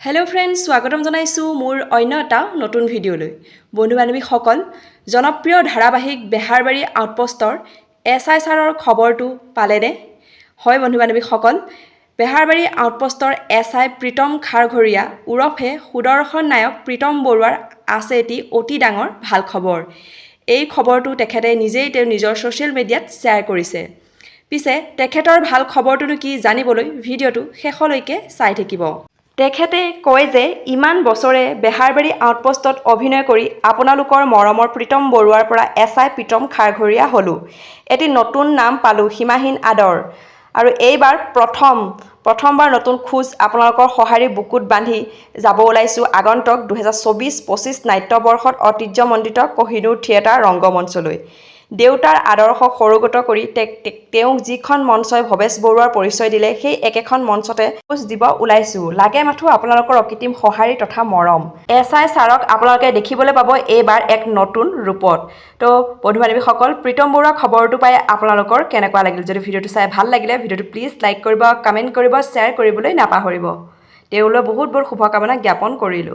Hello' friends, স্বাগতম জনাইছোঁ মোৰ অন্য এটা নতুন ভিডিঅ'লৈ। বন্ধু বান্ধৱীসকল, জনপ্ৰিয় ধাৰাবাহিক বেহাৰবাৰী আউটপোষ্টৰ SI ছাৰৰ খবৰটো পালেনে? হয় বন্ধু বান্ধৱীসকল, বেহাৰবাৰী আউটপোষ্টৰ SI প্ৰীতম খাৰঘৰীয়া ওৰফে সুদৰ্শন নায়ক প্ৰীতম বৰুৱাৰ আছে এটি অতি ডাঙৰ ভাল খবৰ। এই খবৰটো তেখেতে নিজেই তেওঁ নিজৰ ছ'চিয়েল মিডিয়াত শ্বেয়াৰ কৰিছে। পিছে তেখেতৰ ভাল খবৰটোনো কি জানিবলৈ ভিডিঅ'টো শেষলৈকে চাই থাকিব। তেখেতে কয় যে ইমান বছৰে বেহাৰবাৰী আউটপোষ্টত অভিনয় কৰি আপোনালোকৰ মৰমৰ প্ৰীতম বৰুৱাৰ পৰা SI প্ৰীতম খাৰঘৰীয়া হ'লোঁ। এটি নতুন নাম পালোঁ, সীমাহীন আদৰ। আৰু এইবাৰ প্ৰথমবাৰ নতুন খোজ আপোনালোকৰ সঁহাৰি বুকুত বান্ধি যাব ওলাইছোঁ আগন্তুক 2024-25 নাট্যবৰ্ষত ঐতিহ্যমণ্ডিত কহিনুৰ থিয়েটাৰ ৰংগমঞ্চলৈ। দেউতাৰ আদৰ্শক সৰুগত কৰি তেওঁক যিখন মঞ্চই ভৱেশ বৰুৱাৰ পৰিচয় দিলে, সেই একেখন মঞ্চতে খোজ দিব ওলাইছোঁ। লাগে মাথো আপোনালোকৰ অকৃত্ৰিম সঁহাৰি তথা মৰম। SI ছাৰক আপোনালোকে দেখিবলৈ পাব এইবাৰ এক নতুন ৰূপত। তো বন্ধু বান্ধৱীসকল, প্ৰীতম বৰুৱা খবৰটো পাই আপোনালোকৰ কেনেকুৱা লাগিল? যদি ভিডিঅ'টো চাই ভাল লাগিলে ভিডিঅ'টো প্লিজ লাইক কৰিব, কমেণ্ট কৰিব, শ্বেয়াৰ কৰিবলৈ নাপাহৰিব। তেওঁলৈ বহুত বহুত শুভকামনা জ্ঞাপন কৰিলোঁ।